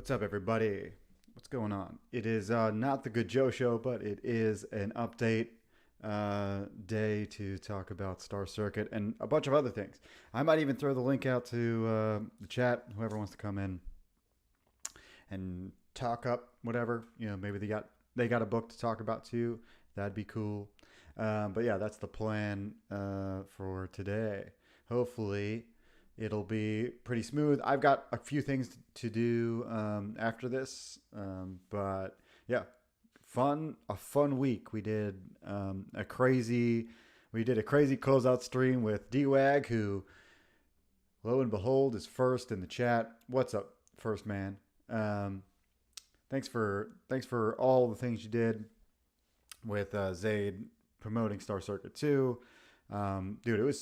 What's up, everybody? What's going on? It is not the Good Joe Show, but it is an update day to talk about Star Circuit and a bunch of other things. I might even throw the link out to the chat, whoever wants to come in and talk up whatever. Maybe they got a book to talk about too. That'd be cool. But yeah, that's the plan for today. Hopefully, it'll be pretty smooth. I've got a few things to do after this, but yeah, a fun week. We did a crazy closeout stream with DWAG, who, lo and behold, is first in the chat. What's up, first man? Thanks for all the things you did with Zayd promoting Star Circuit 2. Dude,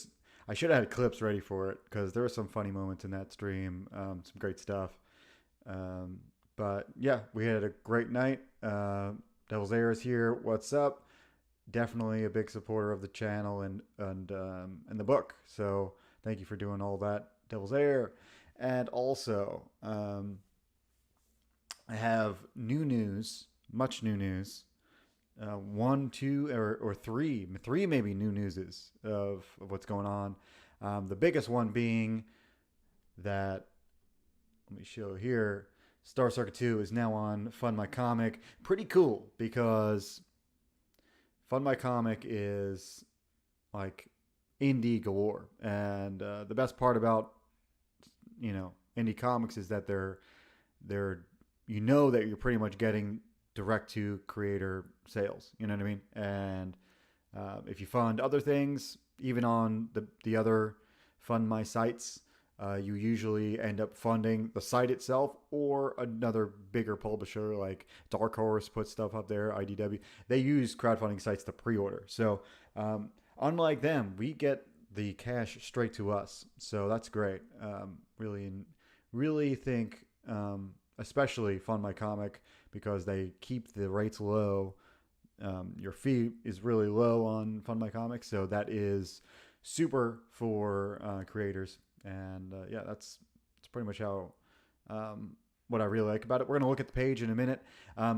I should have had clips ready for it because there were some funny moments in that stream, some great stuff. But yeah, we had a great night. Devil's Air is here. What's up? Definitely a big supporter of the channel and the book. So thank you for doing all that, Devil's Air. And also, I have new news, much new news. One, two, or three maybe new newses of what's going on. The biggest one being that, let me show here, Star Circuit 2 is now on FundMyComic. Pretty cool because FundMyComic is like indie galore. And the best part about, indie comics is that they're that you're pretty much getting direct to creator sales. You know what I mean? And if you fund other things, even on the other Fund My sites, you usually end up funding the site itself or another bigger publisher like Dark Horse puts stuff up there, IDW. They use crowdfunding sites to pre-order. So unlike them, we get the cash straight to us. So that's great. Really think, especially FundMyComic, because they keep the rates low. Your fee is really low on FundMyComic, so that is super for creators. And yeah, that's pretty much how what I really like about it. We're gonna look at the page in a minute.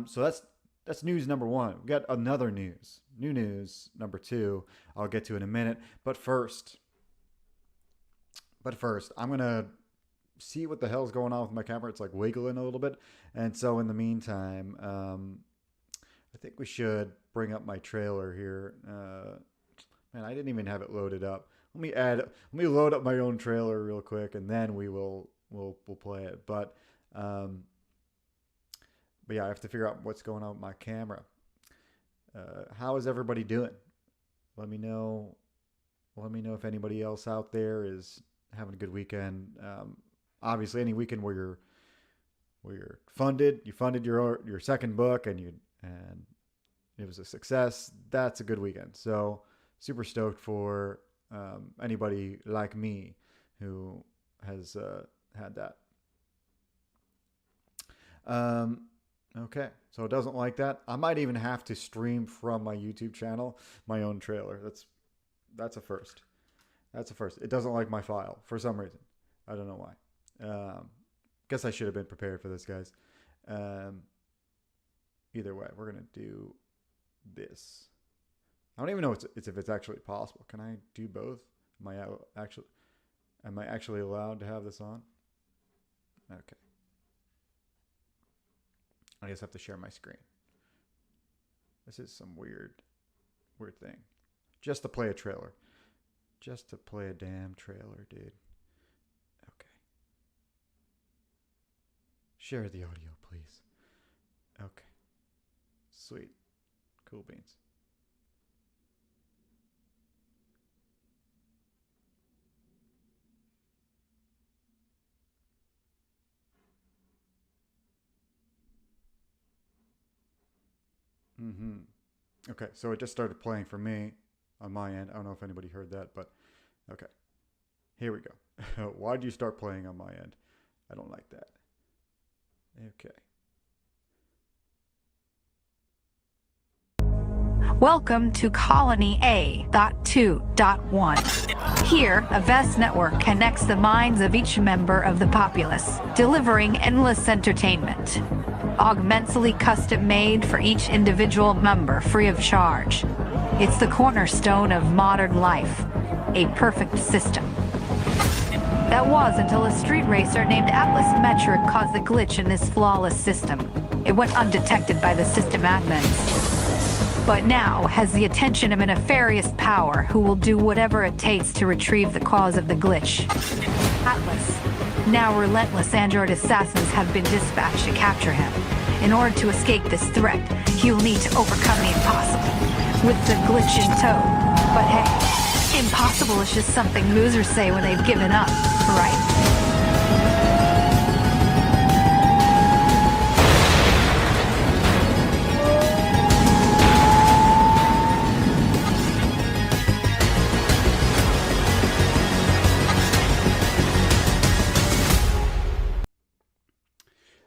So that's news number one. We got another new news number two. I'll get to in a minute. But first, I'm gonna see what the hell's going on with my camera. It's like wiggling a little bit. And so in the meantime, I think we should bring up my trailer here. Man, I didn't even have it loaded up. Let me load up my own trailer real quick, and then we'll play it. But yeah, I have to figure out what's going on with my camera. How is everybody doing? Let me know if anybody else out there is having a good weekend. Obviously, any weekend where you're funded, you funded your second book, and it was a success. That's a good weekend. So super stoked for anybody like me who has had that. Okay, so it doesn't like that. I might even have to stream from my YouTube channel my own trailer. That's a first. That's a first. It doesn't like my file for some reason. I don't know why. Guess I should have been prepared for this, guys. Either way, we're gonna do this. I don't even know if it's actually possible. Can I do both? Am I actually allowed to have this on? Okay. I just have to share my screen. This is some weird thing. Just to play a trailer. Just to play a damn trailer, dude. Okay. Share the audio, please. Okay. Sweet. Cool beans. Okay, so it just started playing for me on my end. I don't know if anybody heard that, but okay. Here we go. Why'd you start playing on my end? I don't like that. Okay. Welcome to Colony A.2.1. Here, a vast network connects the minds of each member of the populace, delivering endless entertainment. Augmentally custom-made for each individual member, free of charge. It's the cornerstone of modern life, a perfect system. That was until a street racer named Atlas Metric caused the glitch in this flawless system. It went undetected by the system admins, but now has the attention of a nefarious power who will do whatever it takes to retrieve the cause of the glitch. Atlas. Now relentless android assassins have been dispatched to capture him. In order to escape this threat, he will need to overcome the impossible, with the glitch in tow. But hey, impossible is just something losers say when they've given up, right?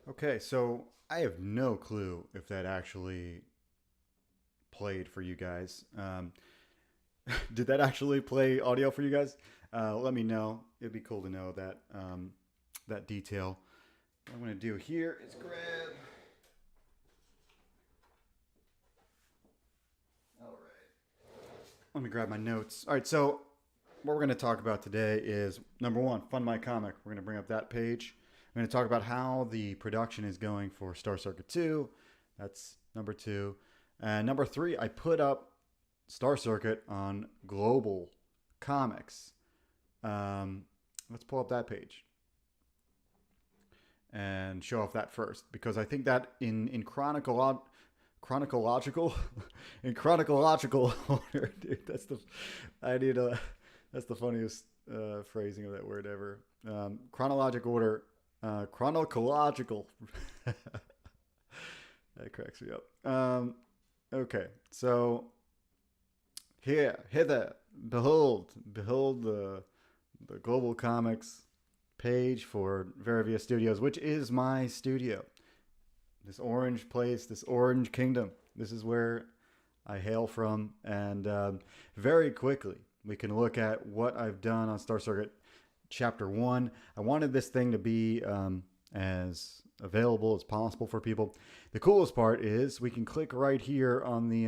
Okay, so I have no clue if that actually played for you guys. Did that actually play audio for you guys? Let me know. It'd be cool to know that that detail. What I'm gonna do here is grab. All right. Let me grab my notes. All right. So what we're gonna talk about today is number one, FundMyComic. We're gonna bring up that page. I'm going to talk about how the production is going for Star Circuit 2. That's number 2. And number 3, I put up Star Circuit on Global Comics. Let's pull up that page and show off that first, because I think that in chronological in chronological order, dude. That's the funniest phrasing of that word ever. Chronological order. Chronological. That cracks me up. Okay, so hither, behold the Global Comics page for Veravia Studios, which is my studio. This orange place, this orange kingdom. This is where I hail from, and very quickly we can look at what I've done on Star Circuit Chapter 1. I wanted this thing to be as available as possible for people. The coolest part is we can click right here on the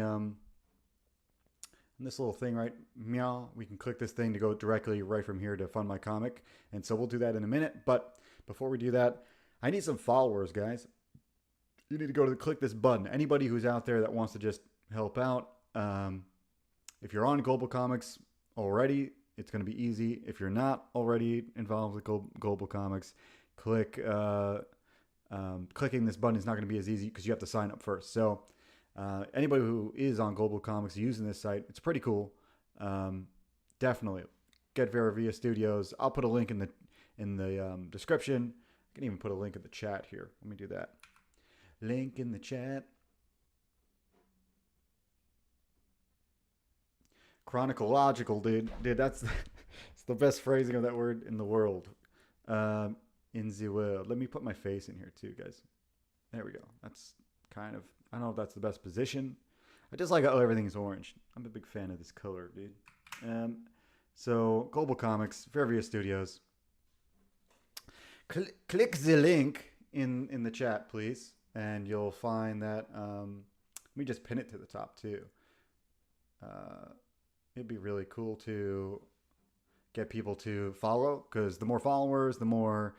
this little thing, right? Meow. We can click this thing to go directly right from here to FundMyComic. And so we'll do that in a minute. But before we do that, I need some followers, guys. You need to go to click this button. Anybody who's out there that wants to just help out, if you're on Global Comics already, it's going to be easy. If you're not already involved with Global Comics, clicking this button is not going to be as easy because you have to sign up first. So anybody who is on Global Comics using this site, it's pretty cool. Definitely get Veravia Studios. I'll put a link in the description. I can even put a link in the chat here. Let me do that. Link in the chat. Chronological, dude. That's it's the best phrasing of that word in the world. In the world. Let me put my face in here too, guys. There we go. That's kind of, I don't know if that's the best position. I just like how everything's orange. I'm a big fan of this color, dude. So Global Comics, Veravia Studios. Click the link in the chat, please, and you'll find that. Let me just pin it to the top too. It'd be really cool to get people to follow, because the more followers, the more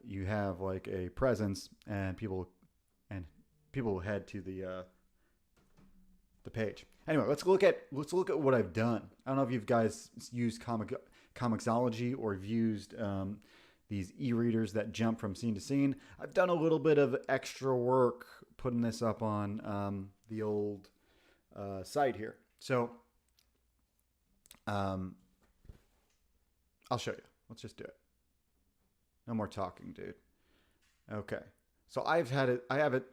you have like a presence, and people will head to the page. Anyway, let's look at what I've done. I don't know if you guys used Comixology or have used these e-readers that jump from scene to scene. I've done a little bit of extra work putting this up on the old site here. So I'll show you. Let's just do it. No more talking, dude. Okay. So I've had it. That's not what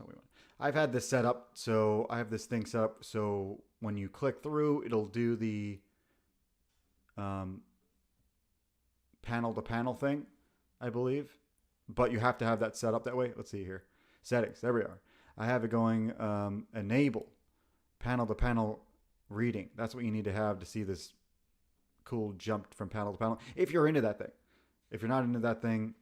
we want. I've had this set up. So I have this thing set up. So when you click through, it'll do the panel to panel thing, I believe. But you have to have that set up that way. Let's see here. Settings. There we are. I have it going enable. panel to panel reading. That's what you need to have to see this cool jump from panel to panel. If you're into that thing. If you're not into that thing,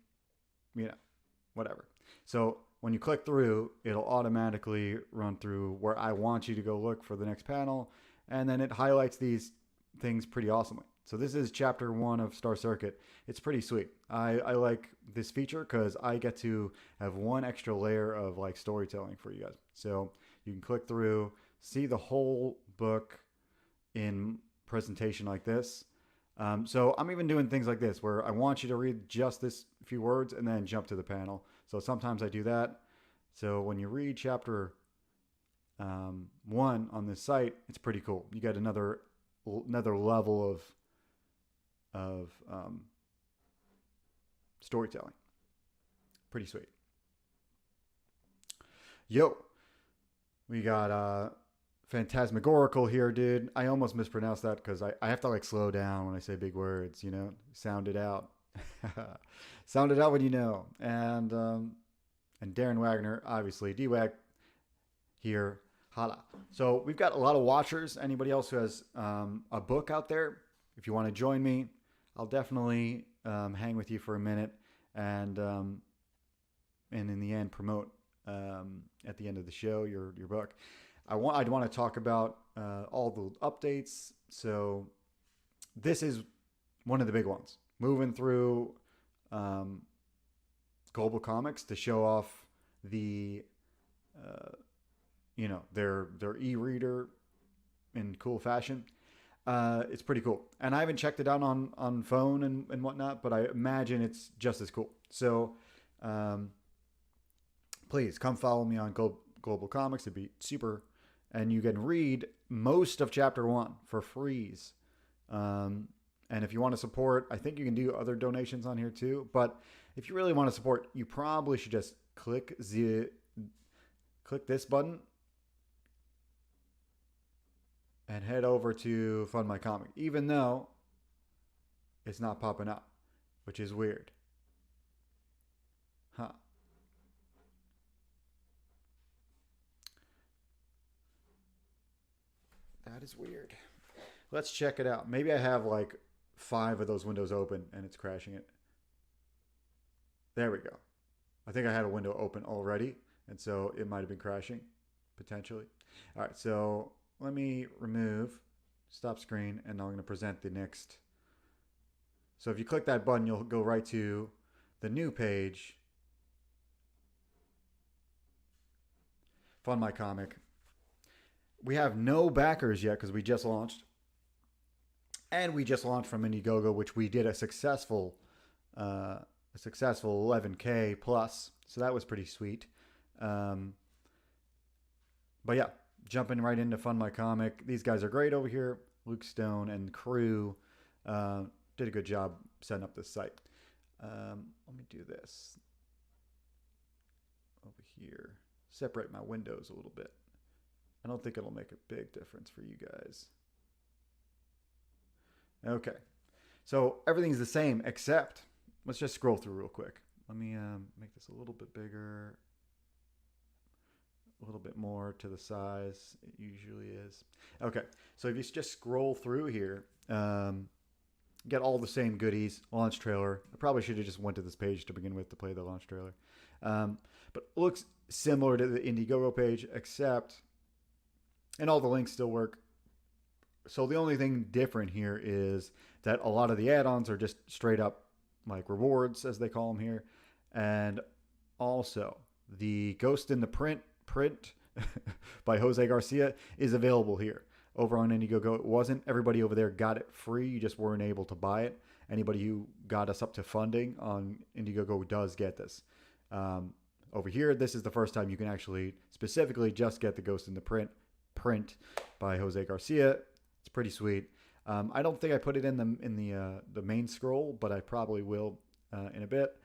whatever. So when you click through, it'll automatically run through where I want you to go look for the next panel. And then it highlights these things pretty awesomely. So this is chapter 1 of Star Circuit. It's pretty sweet. I like this feature because I get to have one extra layer of like storytelling for you guys. So you can click through, see the whole book in presentation like this. So I'm even doing things like this where I want you to read just this few words and then jump to the panel. So sometimes I do that. So when you read chapter 1 on this site, it's pretty cool. You get another level of storytelling. Pretty sweet. Yo, we got Phantasmagorical here, dude. I almost mispronounced that because I have to like slow down when I say big words, sound it out. Sound it out when you know. And Darren Wagner, obviously, D-Wag here. Holla. So we've got a lot of watchers. Anybody else who has a book out there, if you want to join me, I'll definitely hang with you for a minute and in the end promote at the end of the show your book. I'd want to talk about all the updates. So this is one of the big ones. Moving through Global Comics to show off the their e-reader in cool fashion. It's pretty cool. And I haven't checked it out on phone and whatnot, but I imagine it's just as cool. So please come follow me on Global Comics. It'd be super. And you can read most of chapter 1 for freeze. And if you want to support, I think you can do other donations on here too. But if you really want to support, you probably should just click this button and head over to FundMyComic, even though it's not popping up, which is weird. Huh. That is weird. Let's check it out. Maybe I have like 5 of those windows open and it's crashing it. There we go. I think I had a window open already, and so it might have been crashing, potentially. All right, so let me remove, stop screen, and I'm going to present the next. So if you click that button, you'll go right to the new page, FundMyComic. We have no backers yet because we just launched. And we just launched from Indiegogo, which we did a successful 11K plus. So that was pretty sweet. But yeah, jumping right into FundMyComic. These guys are great over here. Luke Stone and crew did a good job setting up this site. Let me do this over here. Separate my windows a little bit. I don't think it'll make a big difference for you guys. Okay, so everything's the same except, let's just scroll through real quick. Let me make this a little bit bigger, a little bit more to the size it usually is. Okay, so if you just scroll through here, get all the same goodies. Launch trailer. I probably should have just went to this page to begin with to play the launch trailer. But it looks similar to the Indiegogo page, except, and all the links still work. So the only thing different here is that a lot of the add-ons are just straight up like rewards, as they call them here. And also the Ghost in the Print by Jose Garcia is available here. Over on Indiegogo, it wasn't. Everybody over there got it free. You just weren't able to buy it. Anybody who got us up to funding on Indiegogo does get this. Over here, this is the first time you can actually specifically just get the Ghost in the Print by Jose Garcia. It's pretty sweet. I don't think I put it in the main scroll, but I probably will in a bit.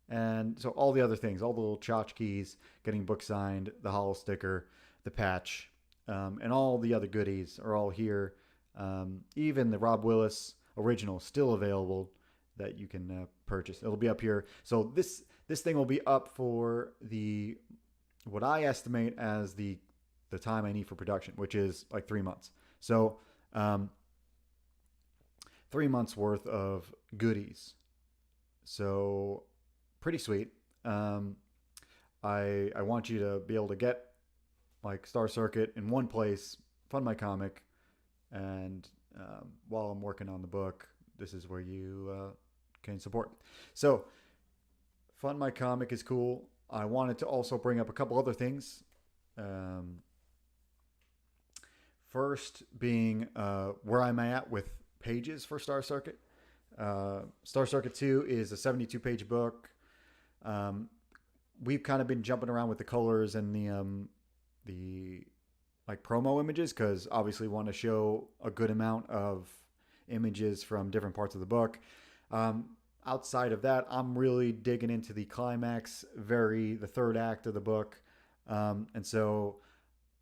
And so all the other things, all the little tchotchkes, getting book signed, the holo sticker, the patch, and all the other goodies are all here. Even the Rob Willis original still available that you can purchase. It'll be up here. So this thing will be up for what I estimate as the the time I need for production, which is like 3 months. So 3 months worth of goodies. So pretty sweet. I want you to be able to get like Star Circuit in one place, FundMyComic, and while I'm working on the book, this is where you can support. So FundMyComic is cool. I wanted to also bring up a couple other things. First being where I'm at with pages for Star Circuit. Star Circuit 2 is a 72-page book. We've kind of been jumping around with the colors and the like promo images because obviously want to show a good amount of images from different parts of the book. Outside of that, I'm really digging into the climax, the third act of the book. And so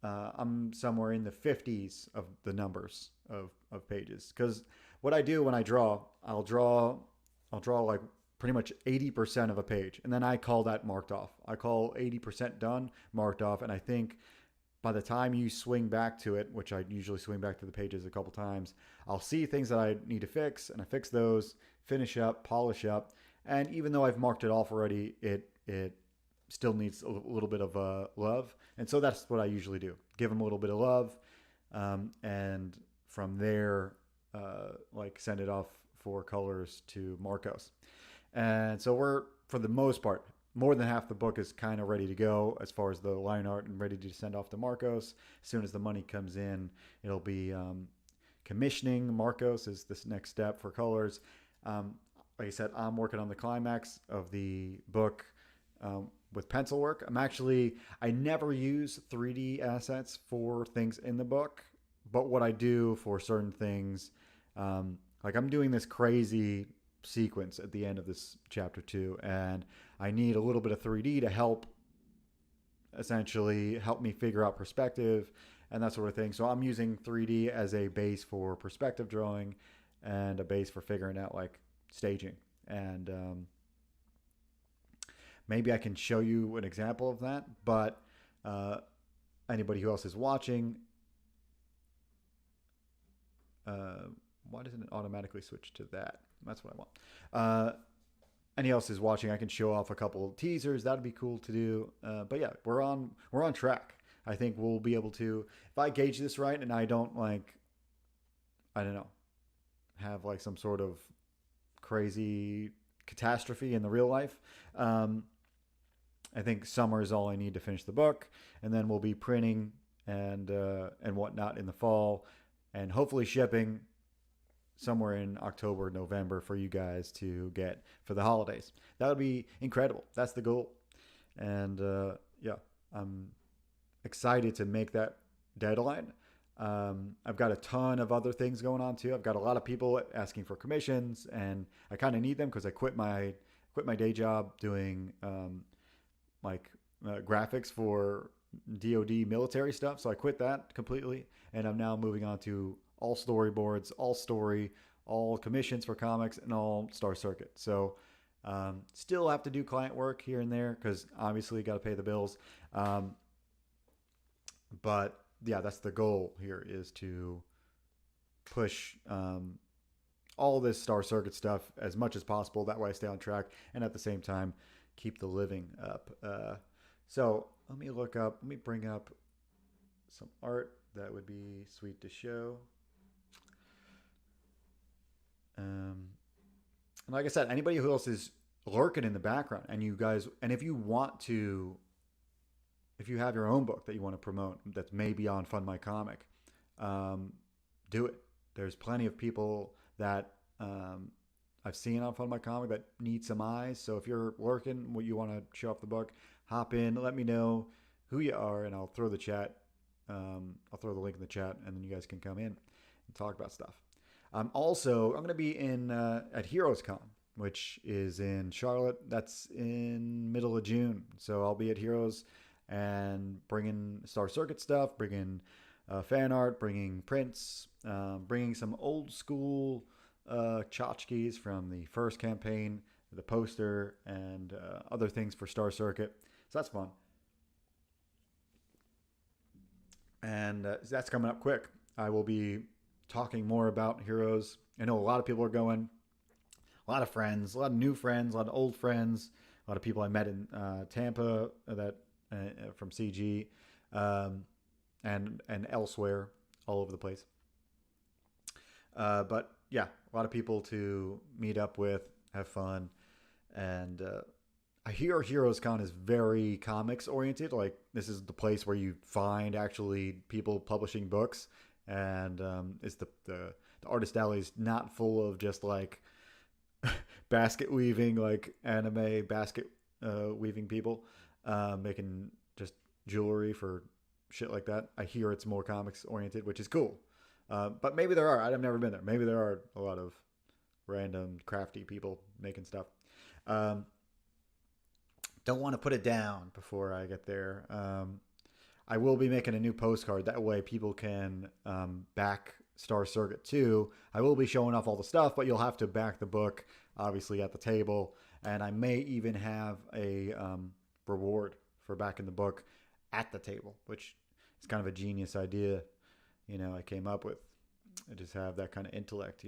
I'm somewhere in the 50s of the numbers of pages. Because what I do when I draw, I'll draw like pretty much 80% of a page. And then I call that marked off. I call 80% done, marked off. And I think by the time you swing back to it, which I usually swing back to the pages a couple times, I'll see things that I need to fix, and I fix those, finish up, polish up. And even though I've marked it off already, it still needs a little bit of love. And so that's what I usually do. Give them a little bit of love. And from there, like send it off for colors to Marcos. And so we're, for the most part, more than half the book is kind of ready to go as far as the line art and ready to send off to Marcos. As soon as the money comes in, it'll be commissioning Marcos is this next step for colors. Like I said, I'm working on the climax of the book with pencil work. I never use 3D assets for things in the book, but what I do for certain things, like I'm doing this crazy sequence at the end of this chapter 2, and I need a little bit of 3D to essentially help me figure out perspective and that sort of thing. So I'm using 3D as a base for perspective drawing and a base for figuring out like staging. And maybe I can show you an example of that, but anybody who else is watching, why doesn't it automatically switch to that? That's what I want. Anyone else is watching, I can show off a couple of teasers. That'd be cool to do. But yeah, we're on track. I think we'll be able to, if I gauge this right and I don't have like some sort of crazy catastrophe in the real life. I think summer is all I need to finish the book, and then we'll be printing and whatnot in the fall, and hopefully shipping somewhere in October, November for you guys to get for the holidays. That would be incredible. That's the goal. And yeah, I'm excited to make that deadline. I've got a ton of other things going on too. I've got a lot of people asking for commissions, and I kind of need them because I quit my day job doing graphics for DoD military stuff. So I quit that completely, and I'm now moving on to all storyboards, all story, all commissions for comics, and all Star Circuit. So still have to do client work here and there because obviously got to pay the bills. But yeah, that's the goal here, is to push all this Star Circuit stuff as much as possible. That way I stay on track and at the same time keep the living up. So let me bring up some art that would be sweet to show. And like I said, anybody who else is lurking in the background, and you guys, and if you have your own book that you want to promote that's maybe on FundMyComic, do it. There's plenty of people that I've seen on FundMyComic that need some eyes. So if you're lurking, you want to show off the book, hop in, let me know who you are, and I'll throw the chat. I'll throw the link in the chat, and then you guys can come in and talk about stuff. I'm going to be at Heroes Con, which is in Charlotte. That's in middle of June. So I'll be at Heroes and bringing Star Circuit stuff, bringing fan art, bringing prints, bringing some old school tchotchkes from the first campaign, the poster, and other things for Star Circuit. So that's fun. and that's coming up quick. I will be talking more about Heroes. I know a lot of people are going, a lot of friends, a lot of new friends, a lot of old friends, a lot of people I met in Tampa that from CG, um, and elsewhere, all over the place. But yeah, a lot of people to meet up with, have fun, and I hear Heroes Con is very comics oriented. Like this is the place where you find actually people publishing books, and it's the artist alley is not full of just like basket weaving, like anime basket weaving people making just jewelry for shit like that. I hear it's more comics oriented, which is cool. But maybe there are. I've never been there. Maybe there are a lot of random crafty people making stuff. Um, don't want to put it down before I get there. I will be making a new postcard. That way people can back Star Circuit 2. I will be showing off all the stuff, but you'll have to back the book, obviously, at the table. And I may even have a reward for backing the book at the table, which is kind of a genius idea, I came up with. I just have that kind of intellect,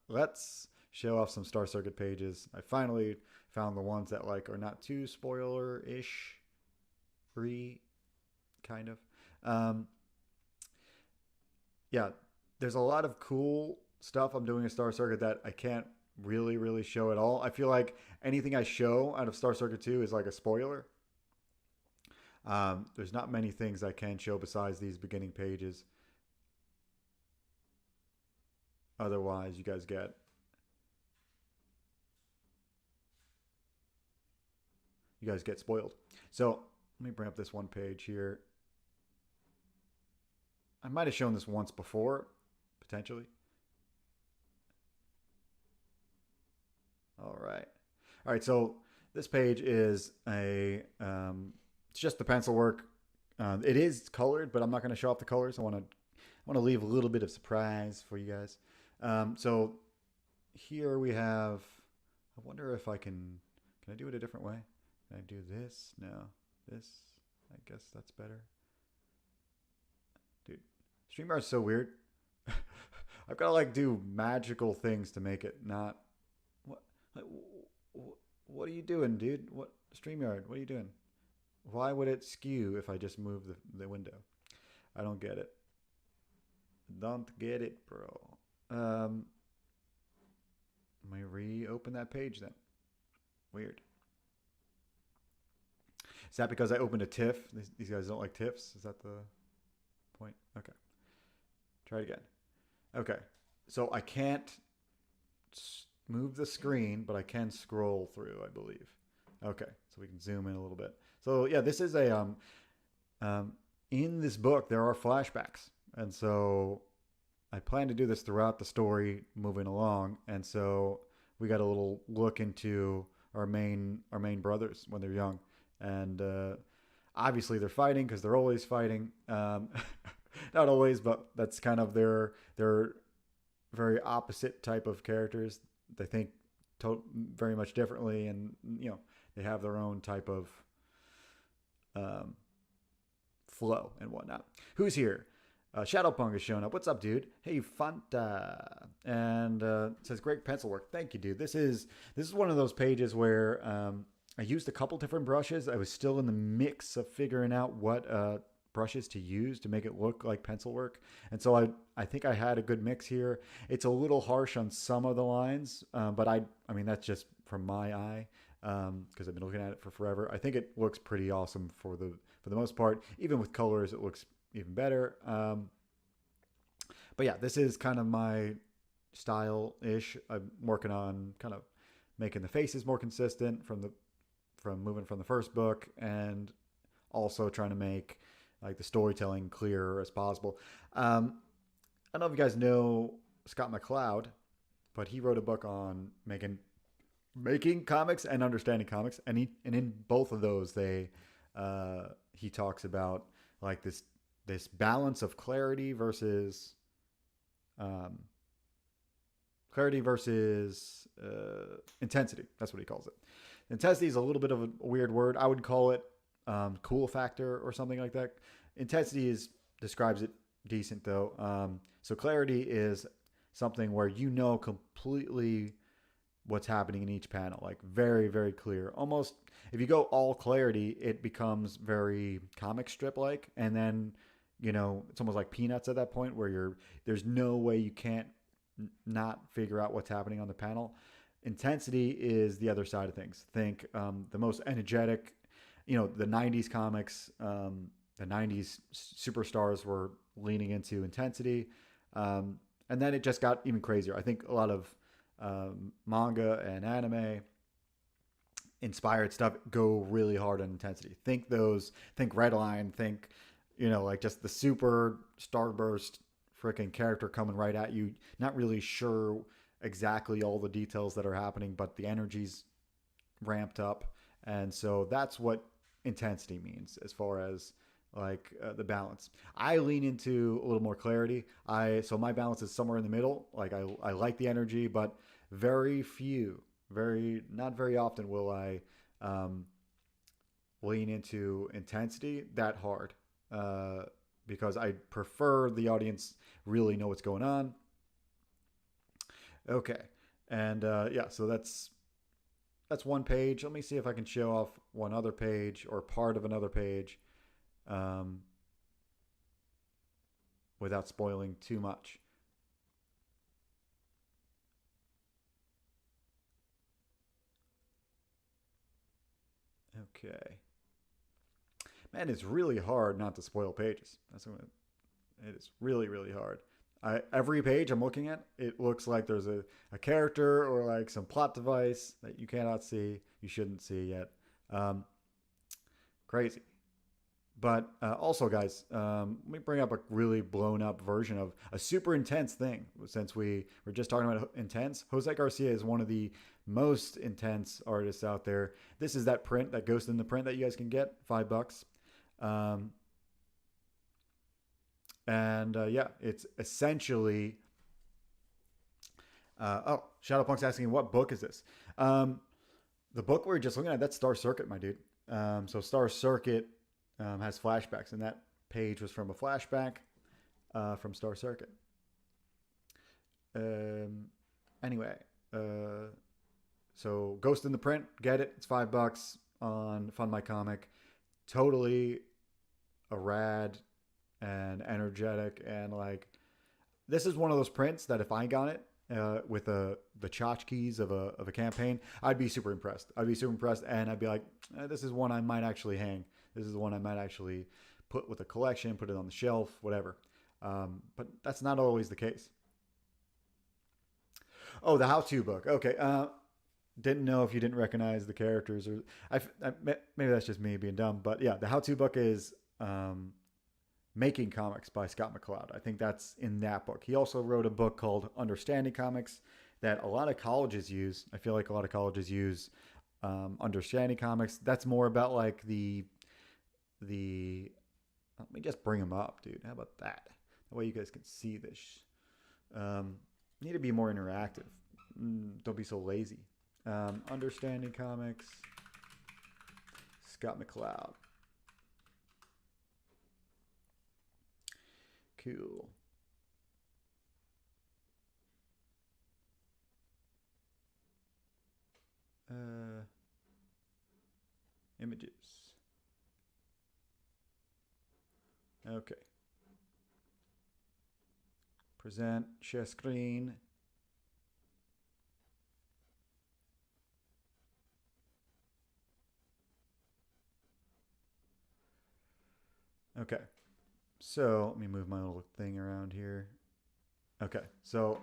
Let's show off some Star Circuit pages. I finally found the ones that are not too spoiler-ish, free, kind of. Yeah, there's a lot of cool stuff I'm doing in Star Circuit that I can't really show at all. I feel like anything I show out of Star Circuit 2 is like a spoiler. There's not many things I can show besides these beginning pages. Otherwise, you guys get spoiled. So let me bring up this one page here. I might have shown this once before, potentially. All right. So this page is it's just the pencil work. It is colored, but I'm not going to show off the colors. I want to leave a little bit of surprise for you guys. So here we have. I wonder if I can I do it a different way? Can I do this? No, this. I guess that's better. Dude, StreamYard is so weird. I've got to do magical things to make it not. What are you doing, dude? What StreamYard? What are you doing? Why would it skew if I just move the window? I don't get it. Don't get it, bro. Let me reopen that page then. Weird. Is that because I opened a TIFF? These guys don't like TIFFs? Is that the point? Okay. Try it again. Okay. So I can't move the screen, but I can scroll through, I believe. Okay. So we can zoom in a little bit. So yeah, this is a in this book there are flashbacks, and so I plan to do this throughout the story moving along, and so we got a little look into our main brothers when they're young, and obviously they're fighting because they're always fighting. Not always, but that's kind of their very opposite type of characters. They think very much differently, and they have their own type of flow and whatnot. Who's here? Shadowpunk has shown up. What's up, dude? Hey, Fanta. And it says great pencil work. Thank you, dude. This is one of those pages where I used a couple different brushes. I was still in the mix of figuring out what brushes to use to make it look like pencil work. And so I think I had a good mix here. It's a little harsh on some of the lines, but I mean, that's just from my eye, because I've been looking at it for forever. I think it looks pretty awesome for the most part. Even with colors, it looks even better. But yeah, this is kind of my style-ish. I'm working on kind of making the faces more consistent from moving from the first book, and also trying to make the storytelling clearer as possible. I don't know if you guys know Scott McCloud, but he wrote a book on making comics and understanding comics, and in both of those he talks about this balance of clarity versus intensity. That's what he calls it. Intensity is a little bit of a weird word. I would call it cool factor or something like that. Intensity is describes it decent though. So clarity is something where you know completely what's happening in each panel, like very very clear. Almost if you go all clarity, it becomes very comic strip like, and then it's almost like Peanuts at that point where there's no way you can't not figure out what's happening on the panel. Intensity is the other side of things. Think the most energetic, the 90s comics, the 90s superstars were leaning into intensity. And then it just got even crazier. I think a lot of manga and anime inspired stuff go really hard on intensity. Think Redline, think, like just the super starburst freaking character coming right at you, not really sure exactly all the details that are happening, but the energy's ramped up. And so that's what intensity means as far as like the balance. I lean into a little more clarity. So my balance is somewhere in the middle. Like I like the energy, but not very often will I lean into intensity that hard, because I prefer the audience really know what's going on. Okay, and yeah, so that's one page. Let me see if I can show off one other page or part of another page, um, without spoiling too much. Okay, man, it's really hard not to spoil pages. It is really really hard. Every page I'm looking at, it looks like there's a character or like some plot device that you cannot see, you shouldn't see yet. Um, Crazy. But also, guys, let me bring up a really blown up version of a super intense thing. Since we were just talking about intense, Jose Garcia is one of the most intense artists out there. This is that print, that Ghost in the Print that you guys can get, $5. Um, and yeah, it's essentially. Oh, Shadowpunk's asking, what book is this? The book we're just looking at, that's Star Circuit, my dude. So Star Circuit has flashbacks, and that page was from a flashback from Star Circuit. Anyway, so Ghost in the Print, get it. It's $5 on FundMyComic. Totally a rad and energetic, and like this is one of those prints that if I got it with the tchotchkes of a campaign, I'd be super impressed. And I'd be like, this is one I might actually hang. This is one I might actually put with a collection, put it on the shelf, whatever. But that's not always the case. Oh, the how-to book. Okay. Didn't know if you didn't recognize the characters, or maybe that's just me being dumb. But yeah, the how-to book is Making Comics by Scott McCloud. I think that's in that book. He also wrote a book called Understanding Comics that a lot of colleges use. I feel like a lot of colleges use Understanding Comics. That's more about like the. Let me just bring them up, dude. How about that? That way you guys can see this. Need to be more interactive. Don't be so lazy. Understanding Comics, Scott McCloud. Cool. Images. Okay. Present, share screen. Okay. So let me move my little thing around here. Okay. So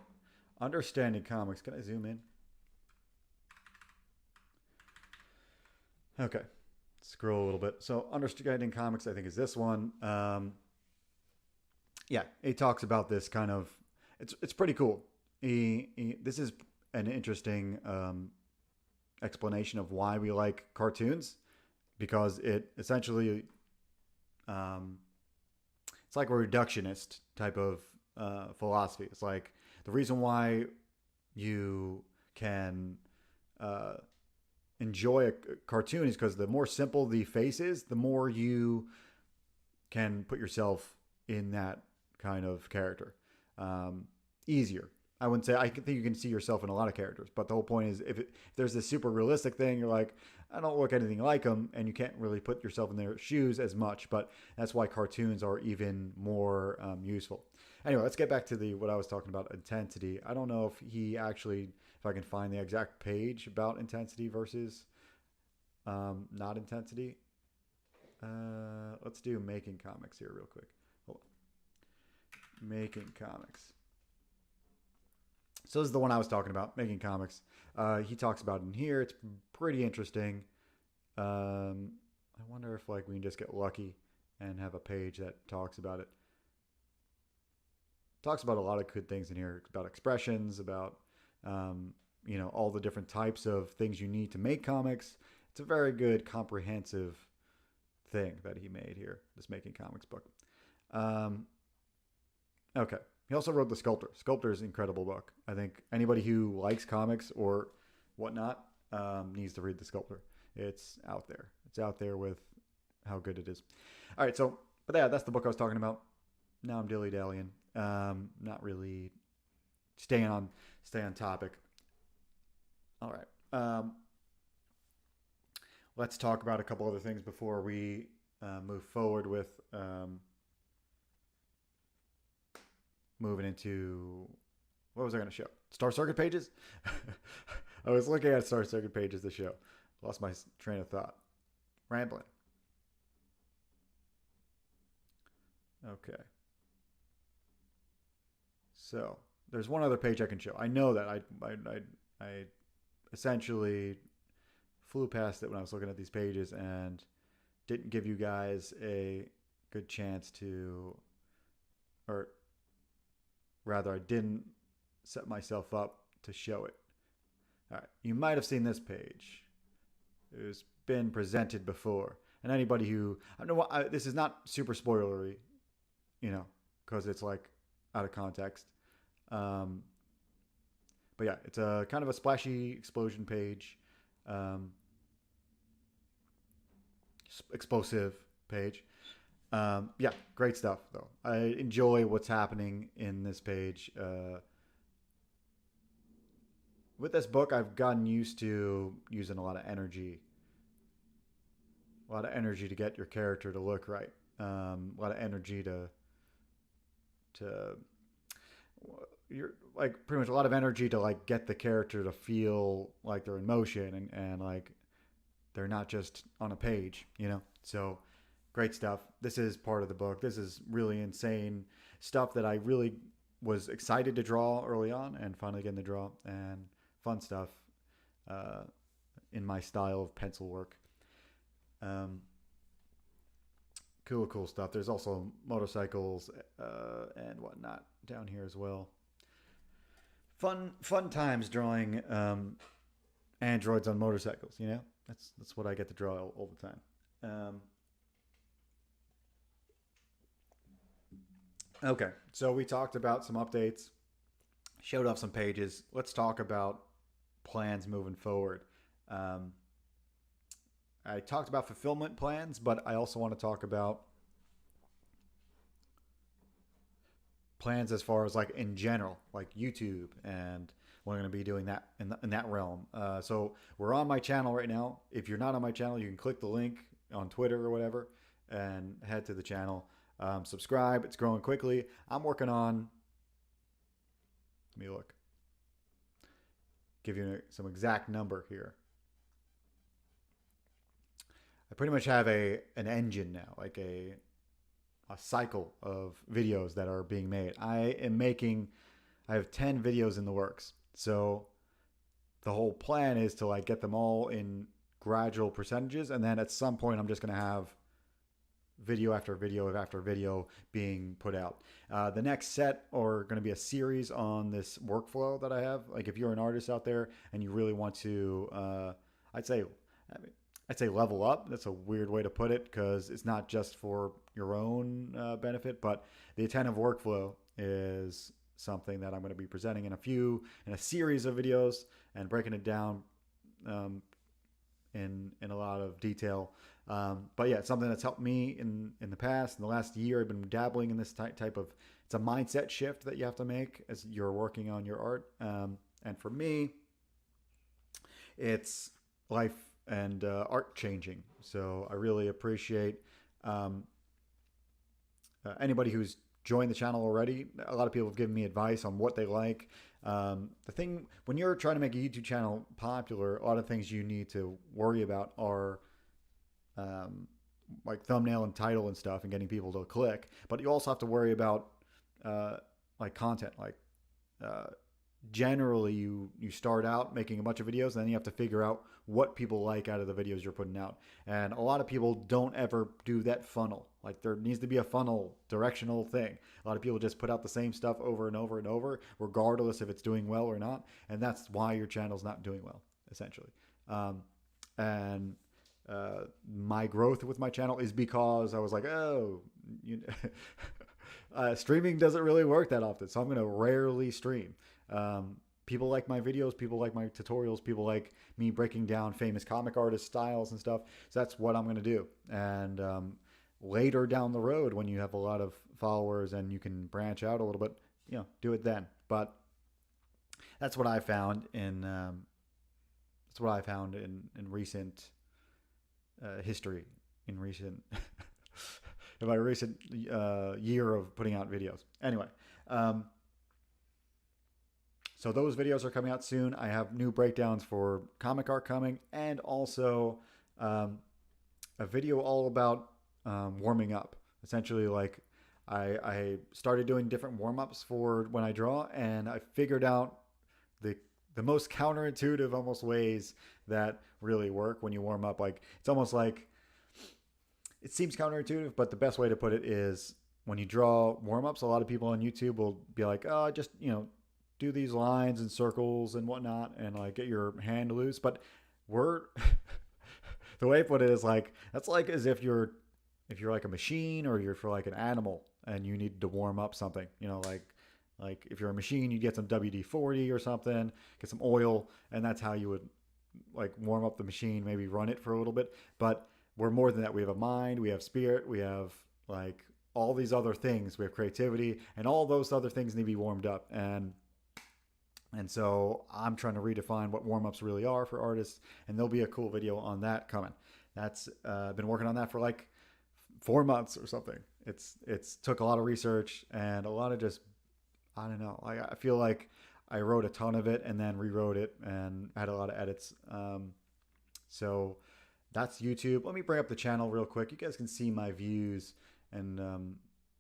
Understanding Comics. Can I zoom in? Okay. Scroll a little bit. So Understanding Comics, I think, is this one. Yeah, he talks about this kind of. It's pretty cool. This is an interesting explanation of why we like cartoons, because it essentially it's like a reductionist type of philosophy. It's like the reason why you can enjoy a cartoon is because the more simple the face is, the more you can put yourself in that kind of character easier. I wouldn't say I think you can see yourself in a lot of characters, but the whole point is if there's this super realistic thing, you're like, I don't look anything like them, and you can't really put yourself in their shoes as much. But that's why cartoons are even more useful. Anyway, let's get back to what I was talking about, intensity. I don't know if I can find the exact page about intensity versus not intensity. Let's do making comics here real quick. Hold on. Making comics. So this is the one I was talking about, making comics. He talks about it in here. It's pretty interesting. I wonder if we can just get lucky and have a page that talks about it. Talks about a lot of good things in here, about expressions, about all the different types of things you need to make comics. It's a very good, comprehensive thing that he made here, this making comics book. Okay. He also wrote The Sculptor. Sculptor is an incredible book. I think anybody who likes comics or whatnot needs to read The Sculptor. It's out there. It's out there with how good it is. All right, but yeah, that's the book I was talking about. Now I'm dilly-dallying. Not really staying on topic. All right. Let's talk about a couple other things before we move forward with moving into, what was I going to show? Star Circuit pages? I was looking at Star Circuit pages to show. Lost my train of thought. Rambling. Okay. So there's one other page I can show. I know that I essentially flew past it when I was looking at these pages and didn't give you guys a good chance to, or rather, I didn't set myself up to show it. All right, you might have seen this page. It's been presented before, and anybody who I don't know, this is not super spoilery, because it's out of context. But yeah, it's a kind of a splashy explosion page, explosive page. Yeah, great stuff though. I enjoy what's happening in this page. With this book, I've gotten used to using a lot of energy to get your character to look right. A lot of energy to you're pretty much a lot of energy to get the character to feel like they're in motion and they're not just on a page, So great stuff. This is part of the book. This is really insane stuff that I really was excited to draw early on and finally getting to draw, and fun stuff in my style of pencil work. Cool stuff. There's also motorcycles and whatnot down here as well. Fun times drawing androids on motorcycles. That's what I get to draw all the time. Okay, so we talked about some updates, showed off some pages. Let's talk about plans moving forward. I talked about fulfillment plans, but I also want to talk about plans as far as in general, YouTube, and we're going to be doing that in that realm. So we're on my channel right now. If you're not on my channel, you can click the link on Twitter or whatever and head to the channel. Subscribe. It's growing quickly. I'm working on, let me look, give you some exact number here. I pretty much have an engine now, a cycle of videos that are being made. I have 10 videos in the works. So the whole plan is to get them all in gradual percentages, and then at some point I'm just going to have video after video after video being put out. The next set are going to be a series on this workflow that I have. If you're an artist out there and you really want to, I'd say level up. That's a weird way to put it because it's not just for your own benefit, but the attentive workflow is something that I'm going to be presenting in a series of videos and breaking it down in a lot of detail But yeah, it's something that's helped me in the past. In the last year, I've been dabbling in this type of, it's a mindset shift that you have to make as you're working on your art. And for me, it's life and art changing. So I really appreciate um, anybody who's joined the channel already. A lot of people have given me advice on what they like. The thing, when you're trying to make a YouTube channel popular, a lot of things you need to worry about are um, like thumbnail and title and stuff and getting people to click. But you also have to worry about like content. Like uh, generally you start out making a bunch of videos and then you have to figure out what people like out of the videos you're putting out. And a lot of people don't ever do that funnel. Like there needs to be a funnel directional thing. A lot of people just put out the same stuff over and over and over, regardless if it's doing well or not. And that's why your channel's not doing well, essentially. And my growth with my channel is because I was like, oh, streaming doesn't really work that often, so I'm going to rarely stream. People like my videos, people like my tutorials, people like me breaking down famous comic artist styles and stuff. So that's what I'm going to do. And later down the road, when you have a lot of followers and you can branch out a little bit, do it then. But that's what I found in recent history, in recent in my recent year of putting out videos. Anyway. So those videos are coming out soon. I have new breakdowns for comic art coming, and also a video all about warming up. Essentially, like I started doing different warm-ups for when I draw, and I figured out the most counterintuitive almost ways that really work when you warm up. Like it's almost like, it seems counterintuitive, but the best way to put it is when you draw warm-ups, a lot of people on YouTube will be like, oh, just, do these lines and circles and whatnot and like get your hand loose. But the way I put it is like, that's like as if you're like a machine or you're for like an animal and you need to warm up something, like if you're a machine, you get some WD-40 or something, get some oil, and that's how you would like warm up the machine, maybe run it for a little bit. But we're more than that. We have a mind, we have spirit, we have like all these other things. We have creativity, and all those other things need to be warmed up. And so I'm trying to redefine what warm-ups really are for artists, and there'll be a cool video on that coming. That's been working on that for like 4 months or something. It's took a lot of research and a lot of just, I don't know. I feel like I wrote a ton of it and then rewrote it and had a lot of edits. So that's YouTube. Let me bring up the channel real quick. You guys can see my views, and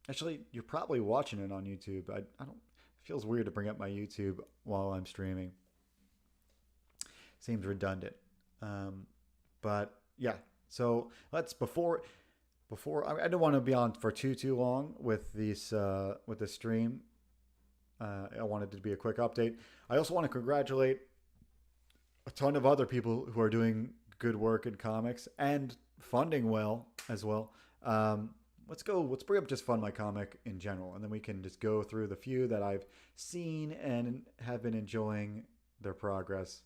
actually, you're probably watching it on YouTube. I don't. It feels weird to bring up my YouTube while I'm streaming. Seems redundant. But yeah. So let's before I don't want to be on for too long with these with the stream. I wanted it to be a quick update. I also want to congratulate a ton of other people who are doing good work in comics and funding well as well. Let's bring up just FundMyComic in general, and then we can just go through the few that I've seen and have been enjoying their progress.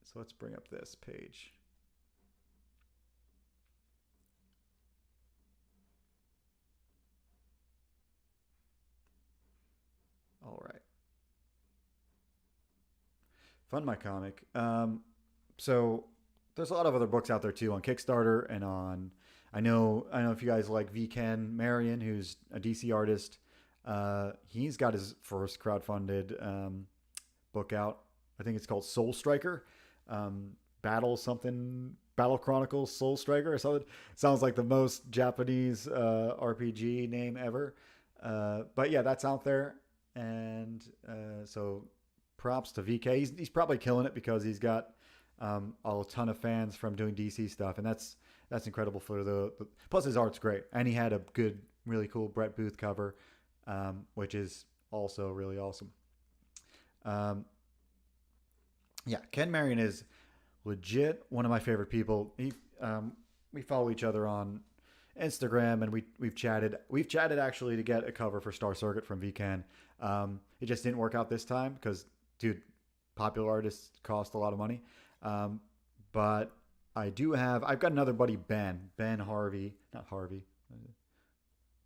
So let's bring up this page. All right. FundMyComic. So there's a lot of other books out there too on Kickstarter and on, I know if you guys like Ken Marion, who's a DC artist. He's got his first crowdfunded book out. I think it's called Soul Striker. Battle Chronicles Soul Striker or something. Sounds like the most Japanese RPG name ever. But yeah, that's out there. And so props to VK. He's probably killing it because he's got a ton of fans from doing DC stuff, and that's incredible for the plus his art's great, and he had a good, really cool Brett Booth cover, which is also really awesome. Yeah, Ken Marion is legit one of my favorite people. We follow each other on Instagram, and we've chatted. We've chatted actually to get a cover for Star Circuit from VCan. It just didn't work out this time because, dude, popular artists cost a lot of money. But I've got another buddy, Ben Harvey, not Harvey.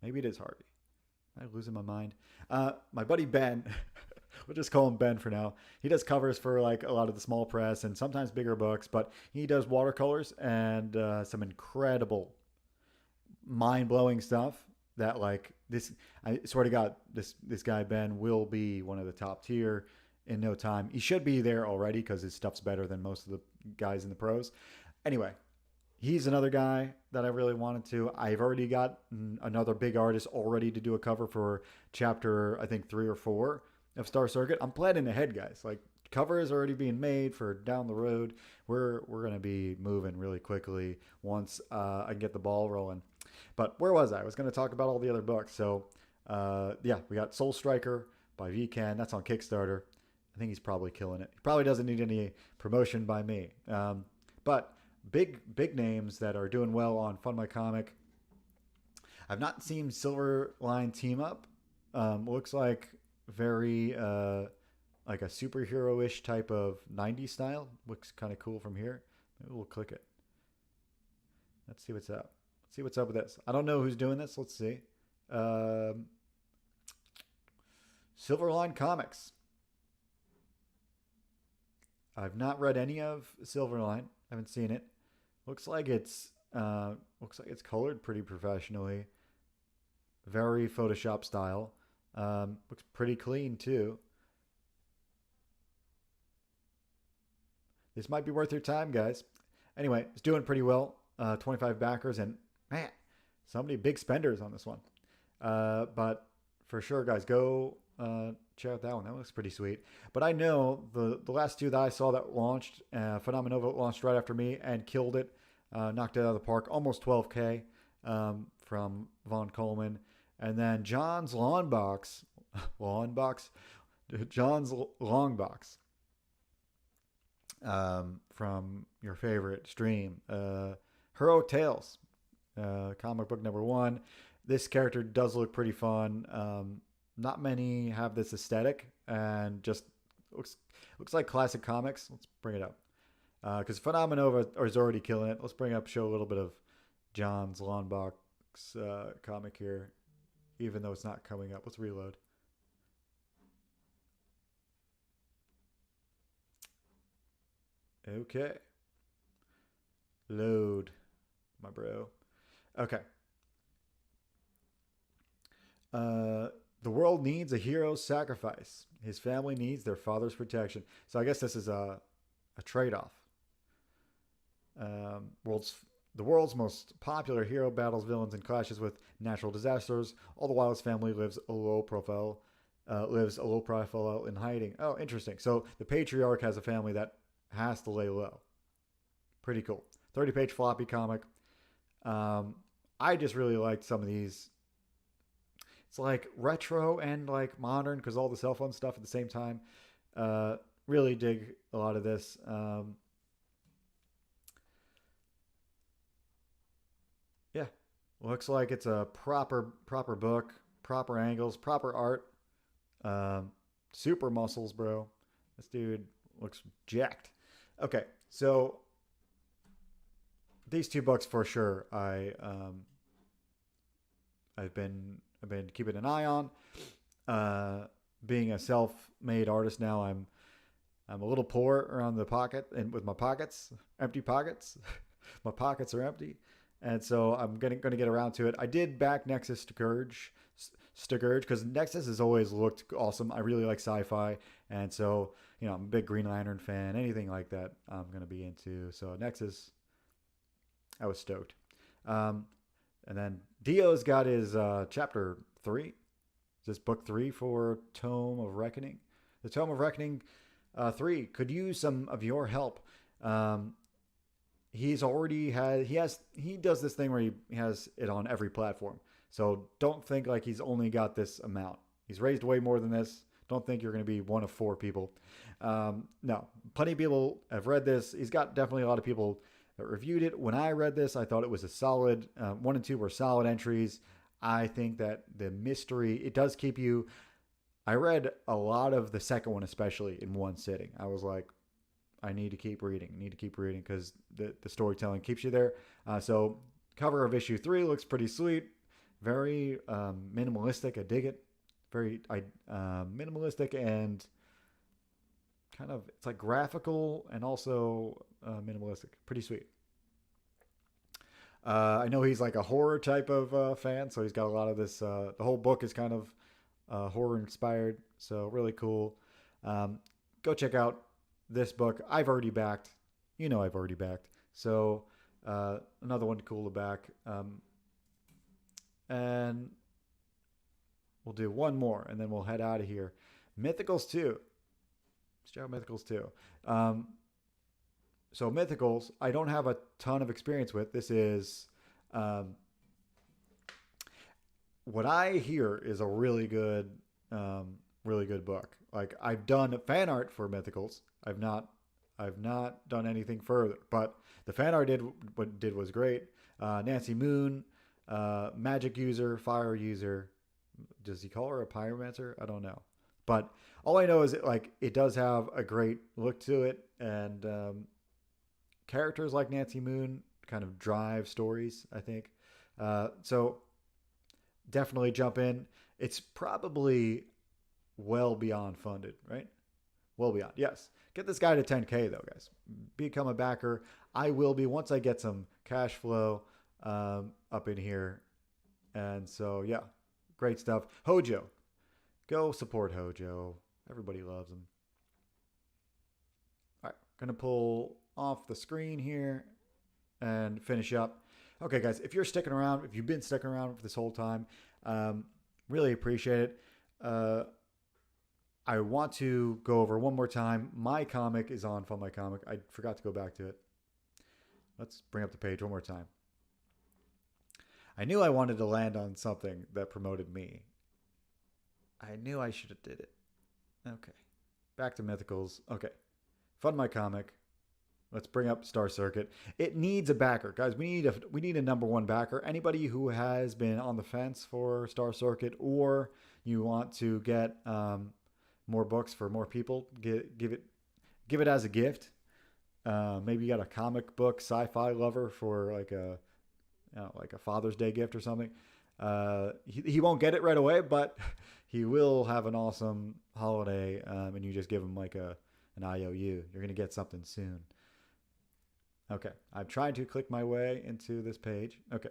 Maybe it is Harvey. I'm losing my mind. My buddy Ben, we'll just call him Ben for now. He does covers for like a lot of the small press and sometimes bigger books, but he does watercolors and some incredible, mind blowing stuff. That like this, I swear to God, this guy Ben will be one of the top tier in no time. He should be there already because his stuff's better than most of the guys in the pros. Anyway, he's another guy that I really wanted to. I've already got another big artist already to do a cover for chapter, I think 3 or 4 of Star Circuit. I'm planning ahead, guys. Like cover is already being made for down the road. We're gonna be moving really quickly once I get the ball rolling. But where was I? I was gonna talk about all the other books. So yeah, we got Soul Striker by VCan. That's on Kickstarter. I think he's probably killing it. He probably doesn't need any promotion by me. But big names that are doing well on FundMyComic. I've not seen Silverline team up. Looks like very like a superhero-ish type of 90s style. Looks kind of cool from here. Maybe we'll click it. Let's see what's up. Let's see what's up with this. I don't know who's doing this. Let's see. Silverline Comics. I've not read any of Silverline. I haven't seen it. Looks like it's colored pretty professionally. Very Photoshop style. Looks pretty clean too. This might be worth your time, guys. Anyway, it's doing pretty well. 25 backers and man, so many big spenders on this one. But for sure, guys, go check out that one. That looks pretty sweet. But I know the last two that I saw that launched, Phenomenova launched right after me and killed it, knocked it out of the park, almost 12K from Von Coleman. And then John's Long Box, John's Long Box from your favorite stream, Heroic Tales, comic book number 1. This character does look pretty fun. Not many have this aesthetic and just looks like classic comics. Let's bring it up because Phenomenova is already killing it. Let's show a little bit of John's Long Box comic here, even though it's not coming up. Let's reload. Okay. Load, my bro. Okay. The world needs a hero's sacrifice. His family needs their father's protection. So I guess this is a trade-off. The world's most popular hero battles villains and clashes with natural disasters, all the while his family lives a low profile in hiding. Oh, interesting. So the patriarch has a family that has to lay low. Pretty cool. 30-page floppy comic. I just really liked some of these. It's like retro and like modern because all the cell phone stuff at the same time. Really dig a lot of this. Yeah, looks like it's a proper book, proper angles, proper art. Super muscles, bro. This dude looks jacked. Okay, so these 2 books for sure. I've been keeping an eye on. Being a self-made artist now, I'm a little poor around the pocket and with my pockets, empty pockets. My pockets are empty, and so I'm gonna get around to it. I did back Nexus Scourge because Nexus has always looked awesome. I really like sci-fi, and so I'm a big Green Lantern fan. Anything like that, I'm gonna be into. So Nexus, I was stoked. And then Dio's got his chapter 3. Is this book 3 for Tome of Reckoning? The Tome of Reckoning 3 could use some of your help. He does this thing where he has it on every platform. So don't think like he's only got this amount. He's raised way more than this. Don't think you're going to be one of 4 people. No, plenty of people have read this. He's got definitely a lot of people that reviewed it. When I read this, I thought it was a solid 1 and 2 were solid entries. I think that the mystery, it does keep you. I read a lot of the second one, especially in one sitting. I was like, I need to keep reading. Because the storytelling keeps you there. So cover of issue 3 looks pretty sweet. Very minimalistic. I dig it. Very minimalistic and kind of, it's like graphical and also minimalistic. Pretty sweet. I know he's like a horror type of fan, so he's got a lot of this. The whole book is kind of horror inspired, so really cool. Go check out this book. I've already backed. I've already backed. So another one cool to back. And we'll do one more, and then we'll head out of here. Mythicals 2. Let's check out Mythicals 2. So Mythicals, I don't have a ton of experience with. This is what I hear is a really good book. Like, I've done fan art for Mythicals. I've not done anything further, but the fan art did was great. Nancy Moon, magic user, fire user. Does he call her a pyromancer? I don't know, but all I know is it does have a great look to it, and characters like Nancy Moon kind of drive stories, I think. So definitely jump in. It's probably well beyond funded, right? Well beyond. Yes. Get this guy to 10K though, guys. Become a backer. I will be once I get some cash flow up in here. And so, yeah, great stuff. Hojo. Go support Hojo. Everybody loves him. All right. Going to pull off the screen here and finish up. Okay, guys, if you're sticking around, if you've been sticking around for this whole time, really appreciate it. I want to go over one more time. My comic is on FundMyComic. I forgot to go back to it. Let's bring up the page one more time. I knew I wanted to land on something that promoted me. I knew I should have did it. Okay. Back to Mythicals. Okay. FundMyComic. Let's bring up Star Circuit. It needs a backer, guys. We need a number one backer. Anybody who has been on the fence for Star Circuit, or you want to get more books for more people, give it as a gift. Maybe you got a comic book sci-fi lover for like a Father's Day gift or something. He won't get it right away, but he will have an awesome holiday. And you just give him like an IOU. You're gonna get something soon. Okay, I'm trying to click my way into this page. Okay,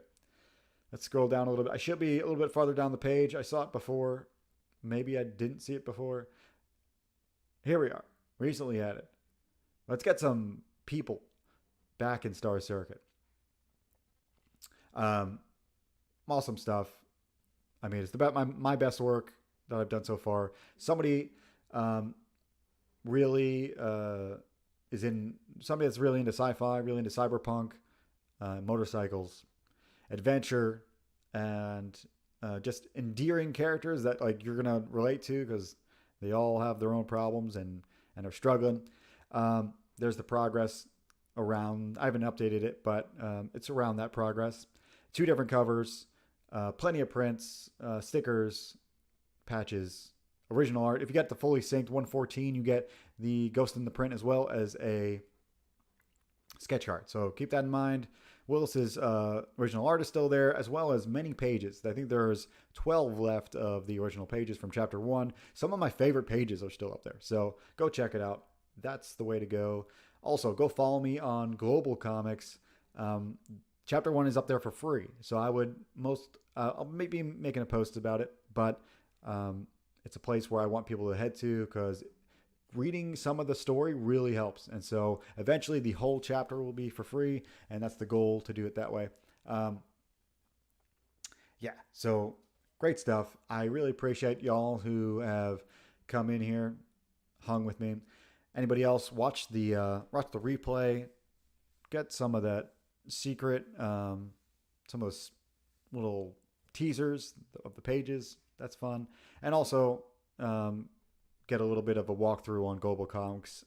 let's scroll down a little bit. I should be a little bit farther down the page. I saw it before. Maybe I didn't see it before. Here we are, recently added. Let's get some people back in Star Circuit. Awesome stuff. I mean, it's about my best work that I've done so far. Somebody really is in, somebody that's really into sci-fi, really into cyberpunk, motorcycles, adventure, and just endearing characters that like you're gonna relate to because they all have their own problems and are struggling. There's the progress around. I haven't updated it, but it's around that progress. 2 different covers, plenty of prints, stickers, patches, original art. If you get the fully synced 114, you get the Ghost in the print as well as a sketch art. So keep that in mind. Willis's original art is still there, as well as many pages. I think there's 12 left of the original pages from chapter 1. Some of my favorite pages are still up there. So go check it out. That's the way to go. Also, go follow me on Global Comics. Chapter 1 is up there for free. So I would I'll maybe making a post about it, but it's a place where I want people to head to because reading some of the story really helps. And so eventually the whole chapter will be for free, and that's the goal, to do it that way. Yeah, so great stuff. I really appreciate y'all who have come in here, hung with me. Anybody else, watch the replay, get some of that secret, some of those little teasers of the pages. That's fun. And also get a little bit of a walkthrough on Global Comics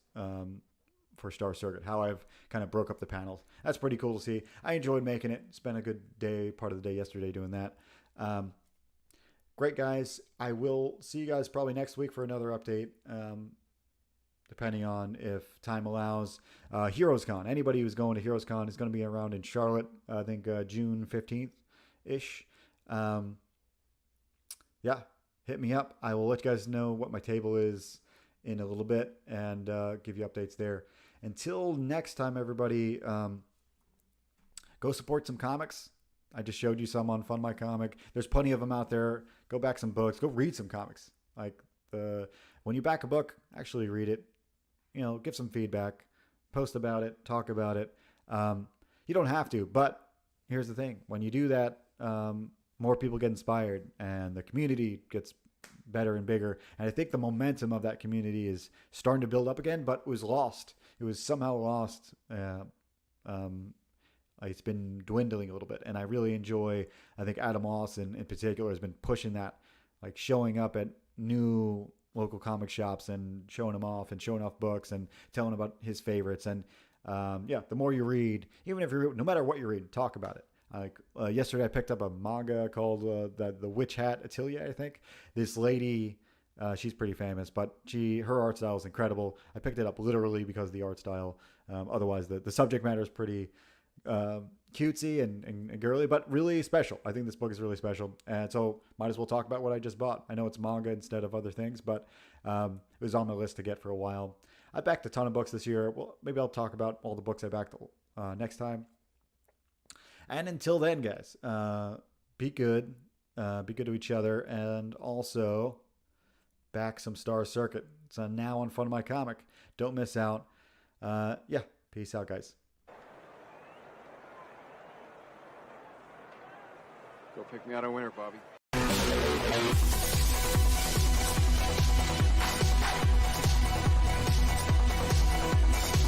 for Star Circuit, how I've kind of broke up the panels. That's pretty cool to see. I enjoyed making it. Spent a good day, part of the day yesterday doing that. Great, guys. I will see you guys probably next week for another update. depending on if time allows. Heroes Con. Anybody who's going to Heroes Con is going to be around in Charlotte, I think June 15th ish. Yeah, hit me up. I will let you guys know what my table is in a little bit and give you updates there. Until next time, everybody, go support some comics. I just showed you some on FundMyComic. There's plenty of them out there. Go back some books. Go read some comics. Like when you back a book, actually read it. You know, give some feedback, post about it, talk about it. You don't have to, but here's the thing: when you do that, more people get inspired, and the community gets better and bigger. And I think the momentum of that community is starting to build up again, but was lost. It was somehow lost. It's been dwindling a little bit, and I really enjoy. I think Adam Moss in particular has been pushing that, like showing up at new local comic shops and showing them off and showing off books and telling about his favorites. And yeah, the more you read, even if you no matter what you read, talk about it. Like yesterday, I picked up a manga called the Witch Hat Atelier. I think this lady, she's pretty famous, but her art style is incredible. I picked it up literally because of the art style. Otherwise, the subject matter is pretty cutesy and girly, but really special. I think this book is really special, and so might as well talk about what I just bought. I know it's manga instead of other things, but it was on my list to get for a while. I backed a ton of books this year. Well, maybe I'll talk about all the books I backed next time. And until then, guys, be good to each other, and also back some Star Circuit. It's now on FundMyComic. Don't miss out. Yeah, peace out, guys. Go pick me out a winner, Bobby.